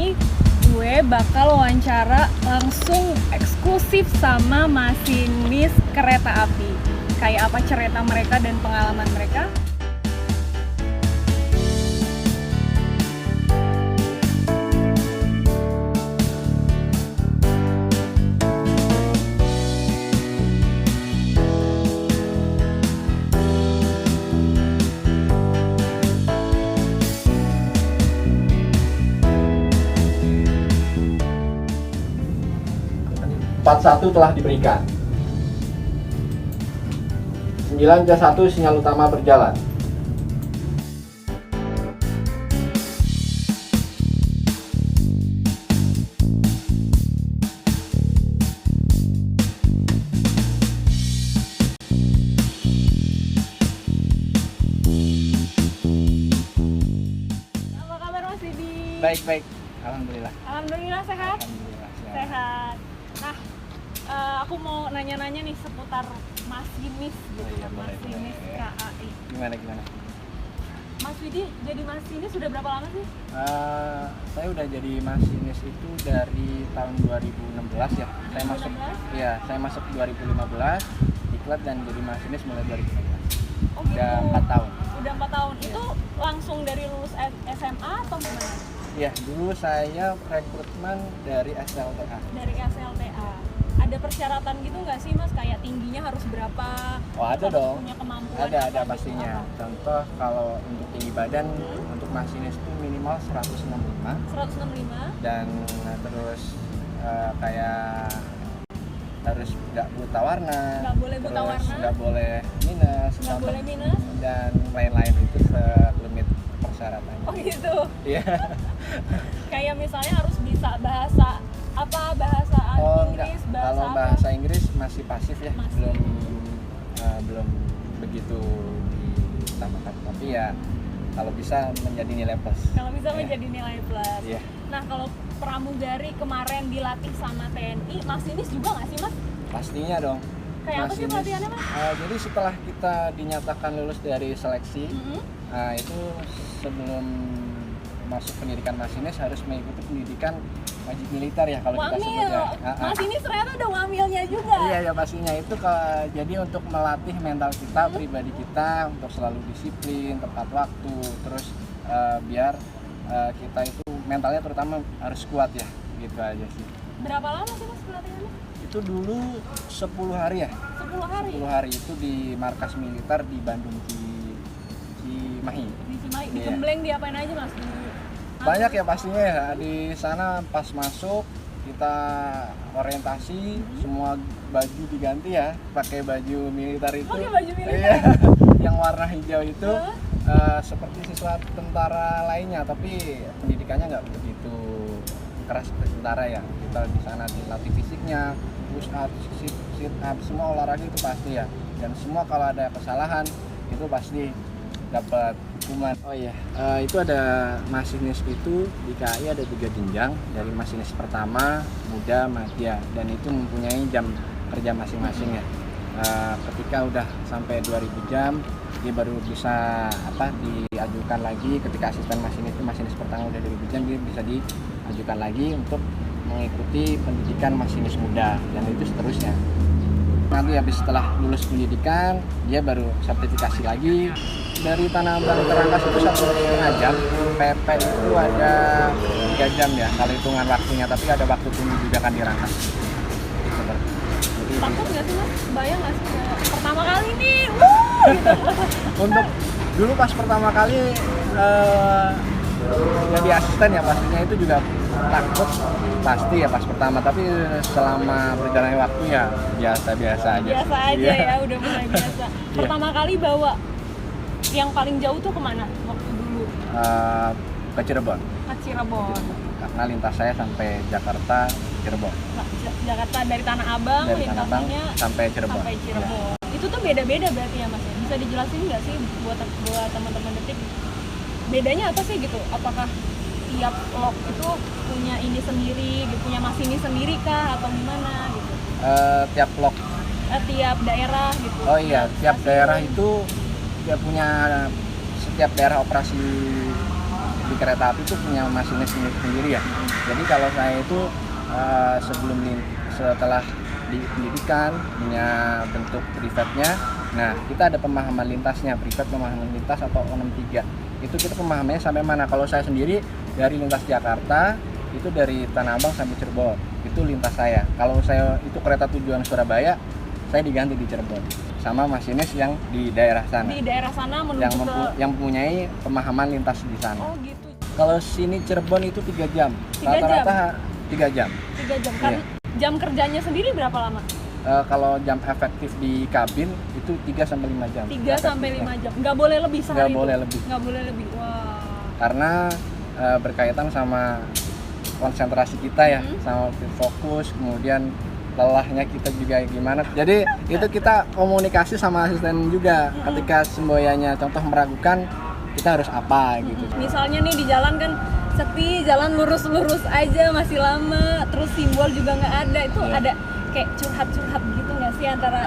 ini gue bakal wawancara langsung eksklusif sama masinis kereta api. Kayak apa cerita mereka dan pengalaman mereka. Part 1 telah diberikan. 9C1 sinyal utama berjalan. Apa kabar Mas Didi? Baik. Alhamdulillah. Alhamdulillah sehat? Alhamdulillah. Sehat. Nah, aku mau nanya-nanya nih seputar masinis gitu Oh iya, kan, boleh, masinis boleh. KAI. Gimana? Mas Widi jadi masinis sudah berapa lama sih? Saya udah jadi masinis itu dari tahun 2016 ya. Saya masuk 2016? Iya, saya masuk 2015 diklat dan jadi masinis mulai 2016. Oh gitu. Udah 4 tahun. Udah 4 tahun. Iya. Itu langsung dari lulus SMA atau gimana? Iya, dulu saya rekrutmen dari SLTA. Dari SLTA. Ada persyaratan gitu nggak sih Mas? Kayak tingginya harus berapa? Oh, ada Harus dong. punya kemampuan Ada apa gitu, pastinya. apa? Contoh kalau untuk tinggi badan untuk masinis itu minimal 165 165. dan terus kayak harus nggak buta warna, Nggak boleh buta terus warna. nggak boleh minus, Nggak boleh minus. dan lain-lain itu selimit persyaratannya. Oh gitu. Iya. Kayak misalnya harus bisa bahasa Inggris, bahasa Kalau apa? bahasa Inggris masih pasif ya, Masih. belum begitu ditambahkan. Tapi ya kalau bisa menjadi nilai plus. Kalau bisa Ya. menjadi nilai plus. Iya. Nah, kalau pramugari kemarin dilatih sama TNI, masinis juga nggak sih Mas? Pastinya dong. Kayak apa sih Masinis. pelatihannya Mas? Jadi setelah kita dinyatakan lulus dari seleksi, Mm-hmm. itu sebelum masuk pendidikan masinis harus mengikuti pendidikan wajib militer ya kalau kita sebut Wamil, ya. masinis ternyata ada wamilnya juga. Iya ya pastinya itu jadi untuk melatih mental kita, pribadi kita untuk selalu disiplin, tepat waktu, terus biar kita itu mentalnya terutama harus kuat ya, gitu aja sih. Berapa lama sih Mas pelatihannya? Itu dulu 10 hari ya. 10 hari. 10 hari itu di markas militer di Bandung Cimahi. Di Cimahi, di Iya. Gembleng diapain aja Mas? Banyak ya pastinya ya, di sana pas masuk kita orientasi, semua baju diganti ya, pakai baju militer itu. Pakai baju militer? Iya, yang warna hijau itu seperti siswa tentara lainnya, tapi pendidikannya nggak begitu keras seperti tentara ya. Kita di sana dilatih fisiknya, push up, sit up, semua olahraga itu pasti ya. Dan semua kalau ada kesalahan itu pasti dapat hukuman. Oh iya, itu ada masinis itu di KAI ada 3 jenjang, dari masinis pertama, muda, madya, dan itu mempunyai jam kerja masing-masing ya. Ketika udah sampai 2000 jam, dia baru bisa diajukan lagi. Ketika asisten masinis itu masinis pertama udah 2000 jam, dia bisa diajukan lagi untuk mengikuti pendidikan masinis muda, dan itu seterusnya. Nanti habis setelah lulus pendidikan, dia baru sertifikasi lagi. Dari Tanah Abang ke Rangkas itu 1,5 jam. PP itu ada 3 jam ya kalau hitungan waktunya, tapi ada waktu tunggu juga kan di Rangkas. Jadi, Takut nggak sih Mas? Bayang nggak sih kayak pertama kali nih, gitu. untuk dulu pas pertama kali jadi asisten ya pastinya itu juga takut pasti ya pas pertama, tapi selama berjalannya waktu ya biasa aja. Biasa aja Iya. ya, udah mulai biasa. Pertama kali bawa yang paling jauh tuh kemana waktu dulu? Ke Cirebon, Ke Cirebon. karena lintas saya sampai Jakarta Cirebon, Nah, Jakarta dari Tanah Abang, dari Tanah Abang lintasannya sampai Cirebon. sampai Cirebon. Itu tuh beda-beda berarti ya Mas ya? Bisa dijelasin nggak sih buat teman-teman detik? Bedanya apa sih gitu? Apakah tiap lok itu punya ini sendiri, gitu, punya masinis sendiri kah atau gimana gitu? Tiap blok. Tiap daerah gitu. Oh iya, tiap stasiun. daerah itu dia punya, setiap daerah operasi di kereta api itu punya masinis sendiri ya. Jadi kalau saya itu setelah di pendidikan punya bentuk privatnya, nah kita ada pemahaman lintasnya, privat pemahaman lintas atau 63. Itu kita pemahamannya sampai mana. Kalau saya sendiri dari lintas Jakarta itu dari Tanah Abang sampai Cirebon, itu lintas saya. Kalau saya itu kereta tujuan Surabaya, saya diganti di Cirebon sama masinis yang di daerah sana. Di daerah sana menuju yang mempunyai pemahaman lintas di sana. Oh gitu. Kalau sini Cirebon itu 3 jam. 3 Rata-rata 3 jam. 3 jam. Kan jam kerjanya sendiri berapa lama? Kalau jam efektif di kabin itu 3 sampai 5 jam. 3 sampai 5 jam. Nggak boleh lebih sehari. Nggak boleh lebih. Nggak boleh lebih. Wah. Karena berkaitan sama konsentrasi kita ya, sama fokus, kemudian lelahnya kita juga gimana. Jadi itu kita komunikasi sama asisten juga. Ketika semboyannya contoh meragukan, kita harus apa gitu. Misalnya nih di jalan kan sepi, jalan lurus-lurus aja masih lama, terus simbol juga nggak ada. Itu ada kayak curhat-curhat gitu nggak sih antara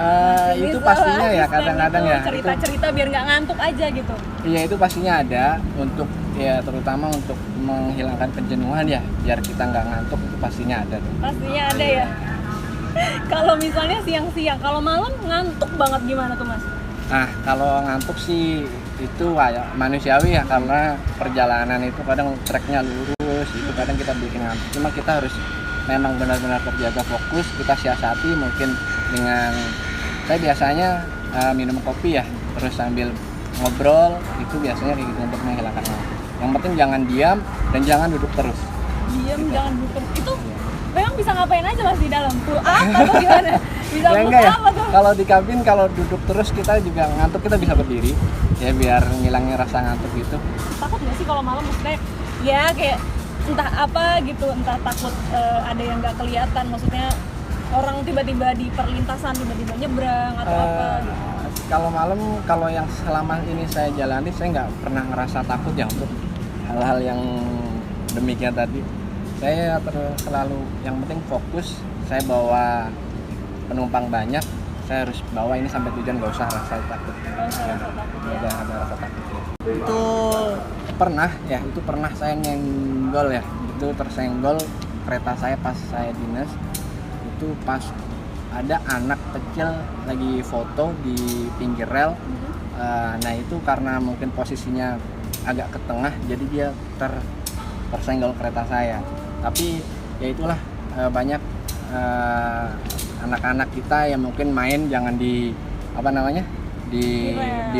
itu pastinya ya kadang-kadang ya cerita-cerita biar nggak ngantuk aja gitu. Iya itu pastinya ada untuk ya terutama untuk menghilangkan kejenuhan ya, biar kita nggak ngantuk itu pastinya ada tuh. Pastinya ada ya. Kalau misalnya siang-siang, kalau malam ngantuk banget gimana tuh Mas? Nah kalau ngantuk sih itu ya manusiawi ya, karena perjalanan itu kadang treknya lurus, itu kadang kita bikin ngantuk. Cuma kita harus memang benar-benar terjaga fokus, kita siasati mungkin dengan saya biasanya minum kopi ya, terus sambil ngobrol, itu biasanya gitu untuk menghilangkan ngantuk. Yang penting jangan diam dan jangan duduk terus. Diam gitu. Jangan duduk terus. Itu memang bisa ngapain aja Mas di dalam? Pull up atau gimana? Bisa ya, pull ya. up atau? Kalau di kabin kalau duduk terus kita juga ngantuk, kita bisa berdiri ya biar ngilangin rasa ngantuk gitu. Takut nggak sih kalau malam maksudnya ya kayak entah apa gitu, entah takut ada yang nggak kelihatan, maksudnya orang tiba-tiba di perlintasan tiba-tiba nyebrang atau apa gitu. Kalau malam, kalau yang selama ini saya jalani, saya nggak pernah ngerasa takut ya untuk hal-hal yang demikian tadi. Saya selalu yang penting fokus. Saya bawa penumpang banyak, saya harus bawa ini sampai tujuan, nggak usah rasa takut. Nggak ada rasa takut. Itu pernah ya, itu pernah saya nyenggol ya, itu tersenggol kereta saya pas saya dinas. Itu pas ada anak kecil lagi foto di pinggir rel. Nah itu karena mungkin posisinya agak ke tengah, jadi dia tersenggol kereta saya. Tapi ya itulah banyak anak-anak kita yang mungkin main jangan di apa namanya di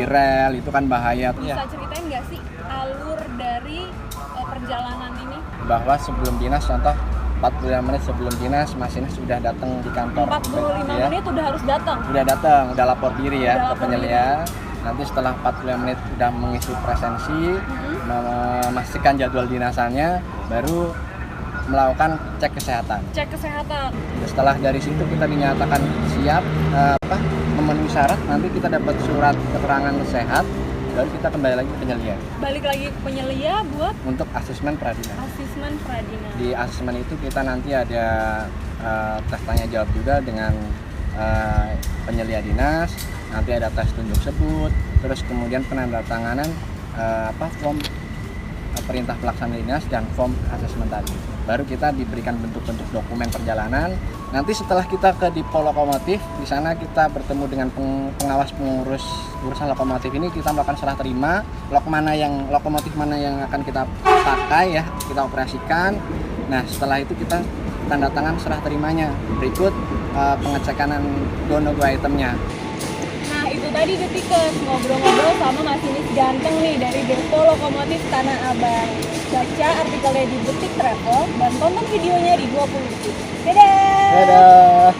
rel, itu kan bahaya. Bisa ceritain nggak sih alur dari perjalanan ini? Bahwa sebelum dinas, contoh 45 menit sebelum dinas, masinis sudah datang di kantor. 45 menit udah harus datang? Udah datang, udah lapor diri ya ke penyelia. Nanti setelah 45 menit udah mengisi presensi, memastikan jadwal dinasannya, baru melakukan cek kesehatan. Cek kesehatan. Setelah dari situ kita dinyatakan siap memenuhi syarat, nanti kita dapat surat keterangan sehat, baru kita kembali lagi ke penyelia. Balik lagi ke penyelia buat untuk asesmen pradinas. Asesmen pradinas. Di asesmen itu kita nanti ada tes tanya jawab juga dengan penyelia dinas, nanti ada tes tunjuk sebut, terus kemudian penandatanganan form perintah pelaksana dinas dan form asesmen tadi. Baru kita diberikan bentuk-bentuk dokumen perjalanan. Nanti setelah kita ke Dipo Lokomotif, di sana kita bertemu dengan pengawas pengurus urusan lokomotif ini, kita melakukan serah terima lokomotif mana yang akan kita pakai ya, kita operasikan. Nah, setelah itu kita tanda tangan serah terimanya. Berikut pengecekan go itemnya. Nah, itu tadi Detikers ngobrol-ngobrol sama masinis ganteng nih dari Depo Lokomotif Tanah Abang. Baca artikelnya di Detik Travel dan tonton videonya di 20 Detik. Dadah! Dadah!